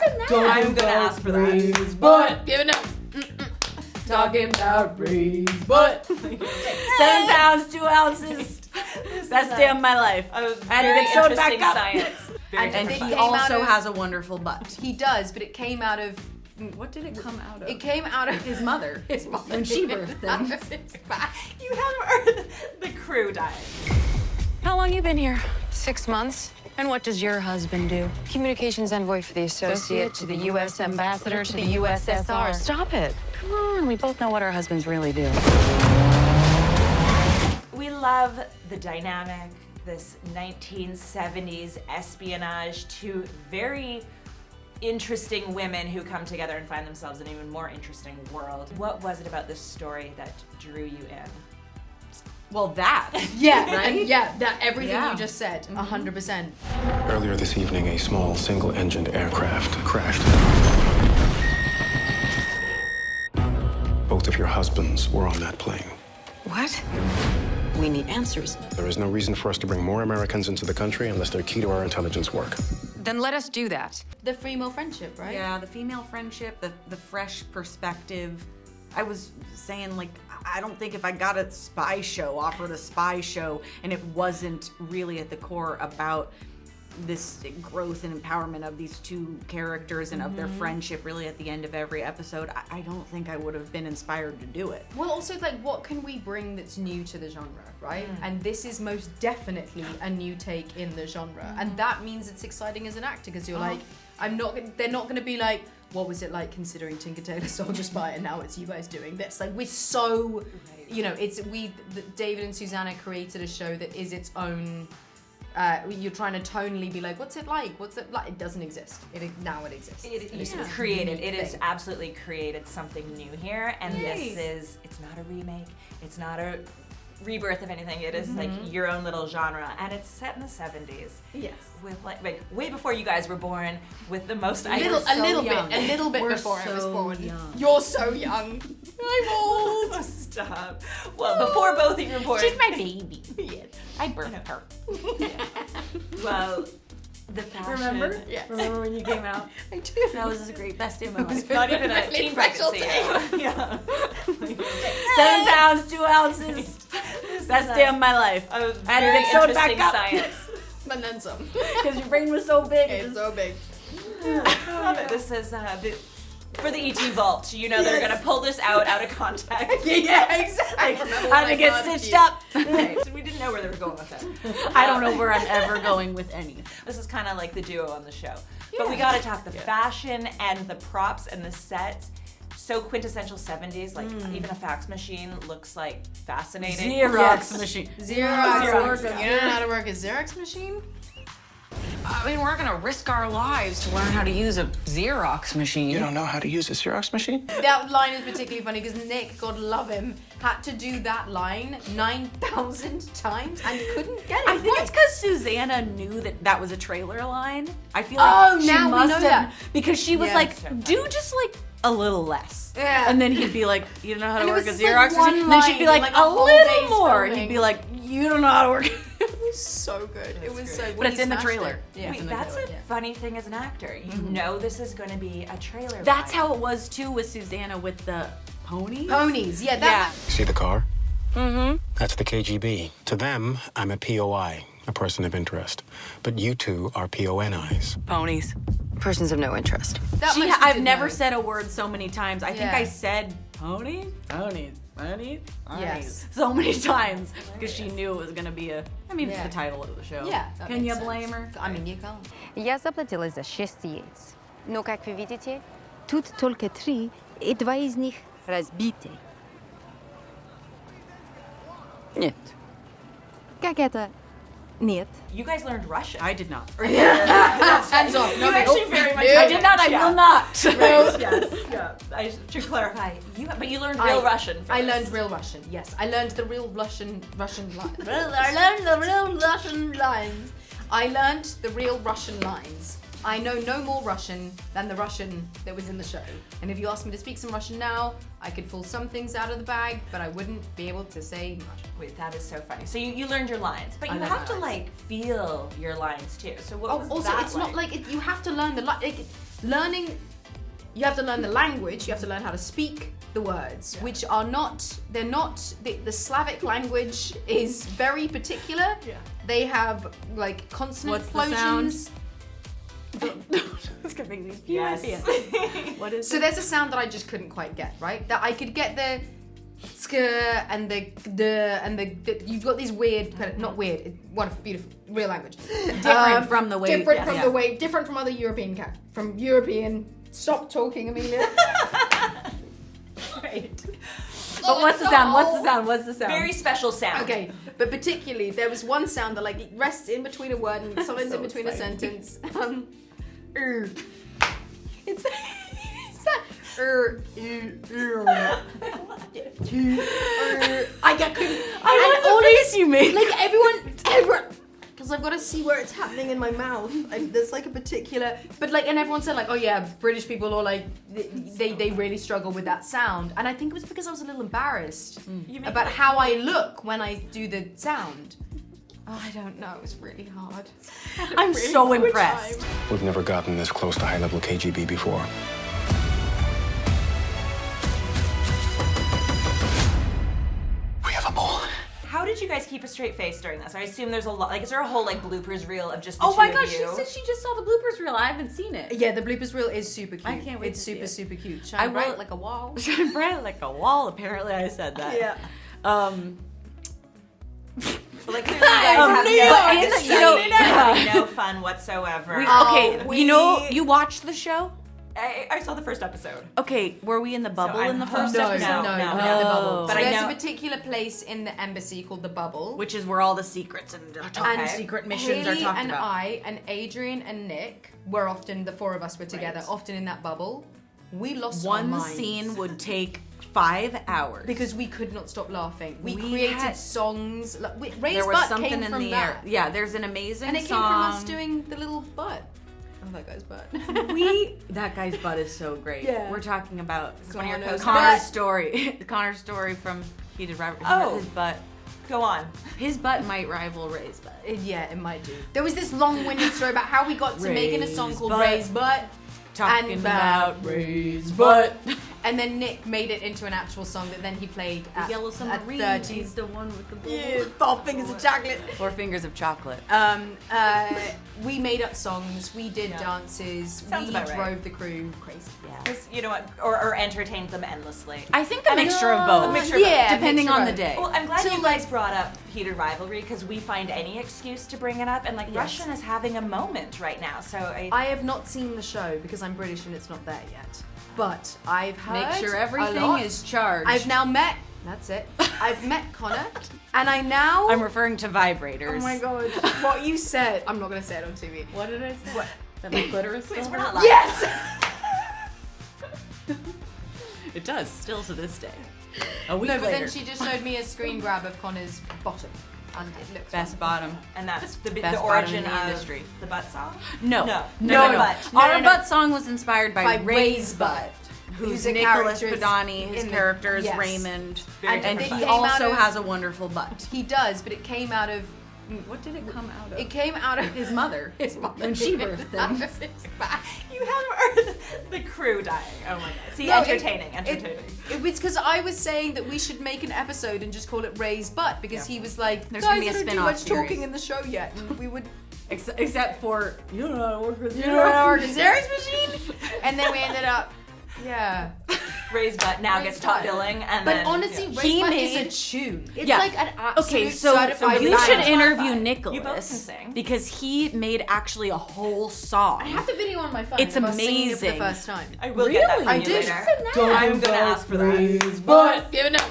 I'm gonna ask for that. But give it up. Talking about breeze, but 7 pounds, 2 ounces. Best day of my life. I was I had to very get sewed interesting back up. science. Very And And interesting. he came out also of- has a wonderful butt. He does, but it came out of What did it come out of? It came out of His mother. His mother. When she birthed him. That was his back. You haven't heard the crew died. How long you been here? 6 months. And what does your husband do? Communications envoy for the associate to the U.S. ambassador to the USSR. Stop it. Come on, we both know what our husbands really do. We love the dynamic, this 1970s espionage, two very interesting women who come together and find themselves in an even more interesting world. What was it about this story that drew you in? Well, that. Yeah, Right? and yeah, that everything Yeah. you just said, 100%. Earlier this evening, a small single-engined aircraft crashed. Both of your husbands were on that plane. What? We need answers. There is no reason for us to bring more Americans into the country unless they're key to our intelligence work. Then let us do that. The female friendship, right? Yeah, the female friendship, the fresh perspective. I was saying, like, I don't think if I got a spy show, offered a spy show, and it wasn't really at the core about this growth and empowerment of these two characters and of their friendship really at the end of every episode, I don't think I would have been inspired to do it. Well, also, like, what can we bring that's new to the genre, right? And this is most definitely a new take in the genre. And that means it's exciting as an actor, because you're like, they're not going to be like, what was it like considering Tinker Tailor Soldier Spy and now it's you guys doing this? Like, we're so, you know, David and Susanna created a show that is its own, you're trying to tonally be like, what's it like? What's it like? It doesn't exist. Now it exists. It And is it's created. a It thing. is absolutely created something new here, and Yay. it's not a remake. It's not a rebirth of anything. It is like your own little genre, and it's set in the 70s. Yes. With like way before you guys were born, with the most A little bit We're before I was so born. young. You're so young. I'm old. Stop. Well, before both of you were born. She's my baby. Yes. I birthed her. Well, the fashion. Remember? Yes. Remember when you came out? I do. That was a great best day of my life. Not even a Really teen special pregnancy. day. Yeah. 7 pounds, 2 ounces. Best day of my life. I was I had to very get sewed back interesting up. science. And then some. Because your brain was so big. It's so big. I love it. This is for the ET vault. You know they're gonna pull this out of context. Yeah, exactly. How to get stitched up. Right, so we didn't know where they were going with it. I don't know where I'm ever going with any. This is kind of like the duo on the show. But we gotta talk the fashion and the props and the sets. So quintessential 70s, like even a fax machine looks like fascinating. Xerox machine. Xerox. You don't know how to work a Xerox machine? I mean, we're gonna risk our lives to learn how to use a Xerox machine. You don't know how to use a Xerox machine? That line is particularly funny because Nick, God love him, had to do that line 9,000 times and couldn't get it. I think right. it's because Susanna knew that was a trailer line. I feel like Oh, she now we must know have, that. because she was Yeah. like, So funny. do just like a little less. Yeah. And then he'd be like, you don't know how to And it work a was just, Xerox like, one machine? And then she'd be line like, in, like, a a whole little day's more. And filming. he'd be like, you don't know how to work. It was so good. It was so good. But it's in the trailer. Yeah. Wait, that's a funny thing as an actor. You know this is going to be a trailer. That's line. how it was too with Susanna with the ponies. Ponies. Yeah, that. See the car? Mm-hmm. That's the KGB. To them, I'm a POI, a person of interest. But you two are PONIs. Ponies. Persons of no interest. That much you I've did never know. said a word so many times. I think Yeah. I said ponies, ponies, ponies, ponies Yes. so many times because she knew it was gonna be a. I mean, Yeah. it's the title of the show. Yeah. that Can makes you sense. blame her? I mean, you can't. Я заплатила за 6 яиц. Но, как вы видите, тут только 3, и 2 из них разбиты. Нет. Как это? Нет. You guys learned Russian. I did not. Hands off. You actually very much. I did not. I will not. Right, yes, yeah. I should clarify. But you learned real Russian. For I this. learned real Russian. Yes, I learned the real Russian lines. I learned the real Russian lines. I learned the real Russian lines. I know no more Russian than the Russian that was in the show. And if you asked me to speak some Russian now, I could pull some things out of the bag, but I wouldn't be able to say much. Wait, that is so funny. So you learned your lines, but I you learned have my to lines. like feel your lines too. So what was Also, that it's like? not like you have to learn the you have to learn the language, you have to learn how to speak the words, which are the Slavic language is very particular. Yeah. They have like consonant explosions. It's gonna make me Yes. What is So there's a sound that I just couldn't quite get, right? That I could get the sk and the you've got these weird, not weird, wonderful, beautiful, real language. different from the way Different from other European. Stop talking, Emilia. Right. But what's the sound? What's the sound? Very special sound. Okay, but particularly there was one sound that like rests in between a word and sometimes in between a sentence. It's that. I love the face you made. Like everyone, because I've got to see where it's happening in my mouth. There's like a particular, but like, and everyone said like, oh yeah, British people or like they really struggle with that sound, and I think it was because I was a little embarrassed about how I look when I do the sound. Oh, I don't know. It was really hard. I'm so impressed. We've never gotten this close to high-level KGB before. We have a mole. How did you guys keep a straight face during this? I assume there's a lot. Like, is there a whole like bloopers reel of just the Oh two my of gosh, you? she said she just saw the bloopers reel. I haven't seen it. Yeah, the bloopers reel is super cute. I can't wait It's to see super it. cute. I Shine will- bright like a wall. Shine bright like a wall. Apparently, I said that. Yeah. But, like, clearly you guys have New York. no fun whatsoever. You watched the show? I saw the first episode. Okay, were we in the bubble in the first No, episode? no, no. we're not in the bubble. But So I there's know- a particular place in the embassy called the Bubble. Which is where all the secrets and secret missions Haley are talked and about. I and Adrian and Nick were often, the four of us were together, often in that bubble. We lost our One minds. scene would take 5 hours. Because we could not stop laughing. We We created had- songs. Ray's there was butt something came in from the that. air. Yeah, there's an amazing And it song. came from us doing the little butt. Oh, that guy's butt. That guy's butt is so great. Yeah. We're talking about Connor's Connor's butt. story. Connor's story from Heated Rivalry. Oh. His butt. Go on. His butt might rival Ray's butt. Yeah, it might do. There was this long-winded story about how we got to making a song Ray's called butt. Ray's Butt. Talking And about Ray's butt. And then Nick made it into an actual song that then he played at, Yellow at Submarine. 30s. He's the one with the blue. Yeah, 4 fingers of chocolate. 4 fingers of chocolate. We made up songs, we did dances, Sounds we about right. drove the crew crazy. Just, you know what? Or entertained them endlessly. I think a mixture of both. A mixture of both. Yeah, Depending mixture on of the day. Well, I'm glad you guys brought up Heated Rivalry because we find any excuse to bring it up, and like Russian is having a moment right now. So I have not seen the show because I'm British and it's not there yet. But I've heard Make sure a everything lot. is charged. I've now met. That's it. I've met Connor, and I now. I'm referring to vibrators. Oh my god! What you said. I'm not gonna say it on TV. What did I say? What? That my clitoris please, still we're hurts? not lying. Yes. It does, still to this day. A week No, but later. then she just showed me a screen grab of Connor's bottom, and it looks Best bottom. And that's the Best origin bottom in the of industry. the butt song. No. No. But our butt song was inspired by, By Ray's Ray's butt. butt, Who's a Nicholas character Padani, his in the- character is yes. Raymond, Very and different he butt. also Came out of- has a wonderful butt. He does, but it came out of. What did it come out of? It came out of His mother. His mother. When she birthed him. That was his back. You have the crew dying. Oh my god. See, No, entertaining. It was because I was saying that we should make an episode and just call it Ray's Butt because he was like, There's guys, gonna be a I don't do spin-off much series. talking in the show yet, and we would. Except for, you don't know how to work with You know our Xerox machine, and then we ended up, yeah. Ray's butt now Ray's gets top butt. billing, and But then, honestly, yeah. Ray's He Butt made- is a tune. It's Yeah. like an absolute Okay, so certified you should banger. interview You Nicholas both can sing. because he made actually a whole song. I have the video on my phone. It's of us singing it for the amazing. first time. I will get that from I you do. later. Don't I'm gonna ask for that. But give it up.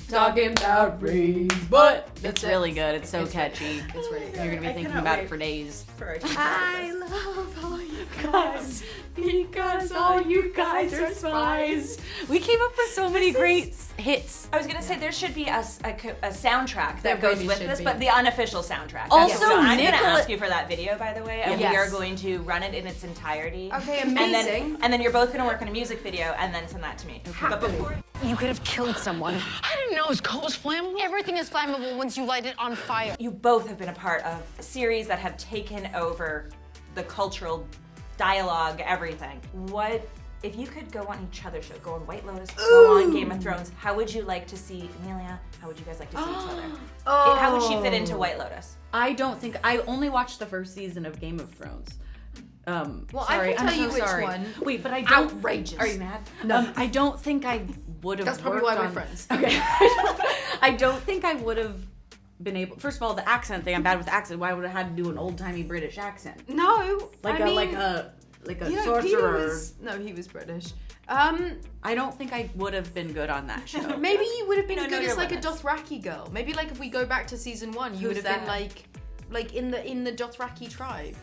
Talking about Ray's Butt. It's really good. It's so catchy. It's really good. You're gonna be thinking about it for days. I love all you guys because all you guys are spies. We came up with so many great hits. was gonna say there should be a soundtrack There that goes really with should this, be. but the unofficial soundtrack. Also, so I'm gonna Nicola- ask you for that video, by the way, and Yes. we are going to run it in its entirety. Okay, And amazing. then you're both gonna work on a music video and then send that to me. But before You could have killed someone. I didn't know his coat was flammable. Everything is flammable once you light it on fire. you both have been a part of series that have taken over the cultural dialogue, everything. What if you could go on each other's show, go on White Lotus, go on Game of Thrones? How would you like to see Emilia? How would you guys like to see each other? How would she fit into White Lotus? I don't think I only watched the first season of Game of Thrones. Well, Sorry, I can tell I'm you so which sorry. one. Wait, but I don't. Outrageous. Are you mad? No, I don't think I would have. That's probably why we're friends. Okay, I don't think I would have been able. First of all, the accent thing. I'm bad with the accent. Why would I had to do an old timey British accent? No, Like I a mean, like a you know, sorcerer. he was British. I don't think I would have been good on that show. Maybe you would have been know good your as like limits. a Dothraki girl. Maybe like if we go back to season 1, you would Who's have been that? like in the Dothraki tribe.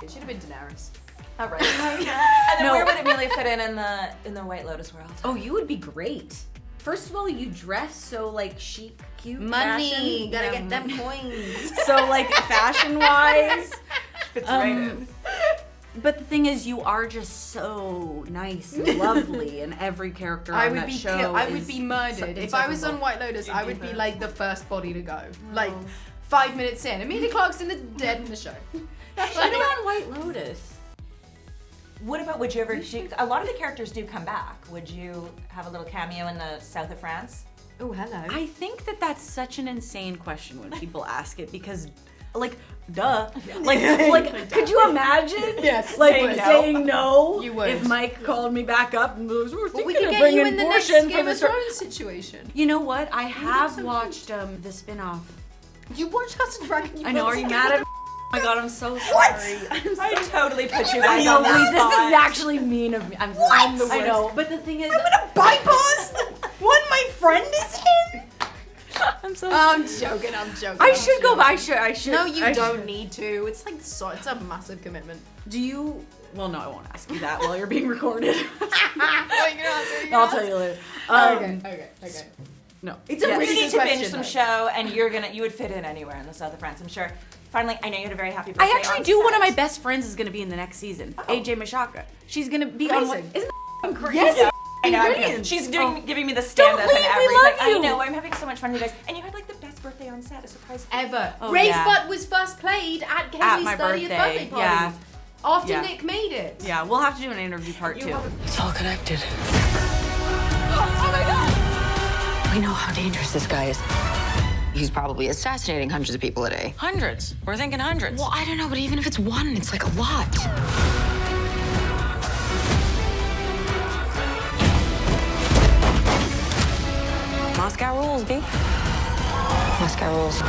It should have been Daenerys. All right. And then where would Emilia fit in the White Lotus world? Oh, you would be great. First of all, you dress so like chic, cute, Money, fashion. gotta Yeah. get them coins. So like fashion wise. Fits right in. But the thing is, you are just so nice and lovely, and every character on that show I would be murdered if I was on White Lotus. I would be like the first body to go. Like 5 minutes in, Emilia Clarke's dead in the show. Should be on White Lotus. What about, would you ever, a lot of the characters do come back. Would you have a little cameo in the south of France? Oh, hello. I think that that's such an insane question when people ask it because, like, duh. Like, could you imagine? Yes. Like Saying no. saying no. You would. If Mike called me back up and was, we're Well, we thinking could of get you bringing in the next portion for Game the of Thrones situation. You know what? I have watched the spin-off. You watch House of Dragons. I know. Are you mad at me? Oh my god, I'm so sorry. I totally put you I guys know, on that wait, this spot. is actually mean of me. I'm the worst. I know, but the thing is, I'm gonna bypass what my friend is in. I'm so. I'm joking. I should go. I should. No, you I don't should. need to. It's like it's a massive commitment. Do you? Well, no, I won't ask you that while you're being recorded. I'll I'll tell you later. Okay. No, It's a You really need good to binge question, some though. show, and you would fit in anywhere in the south of France, I'm sure. Finally, I know you had a very happy birthday. I actually on do. One of set. my best friends is going to be in the next season. AJ Mashaka. She's going to be on one. Amazing. Isn't that crazy? Yes. I know. Brilliant. She's giving me the stand up leave, and we everything. love I you. know. I'm having so much fun with you guys, and you had like the best birthday on set. A surprise. Ever. Oh, Ray's yeah. Butt was first played at Kaylee's my 30th birthday, birthday party. yeah. After Yeah. Nick made it. Yeah, we'll have to do an interview part 2. It's all connected. We know how dangerous this guy is. He's probably assassinating hundreds of people a day. Hundreds. We're thinking hundreds. Well, I don't know, but even if it's one, it's like a lot. Moscow rules, B. Moscow rules.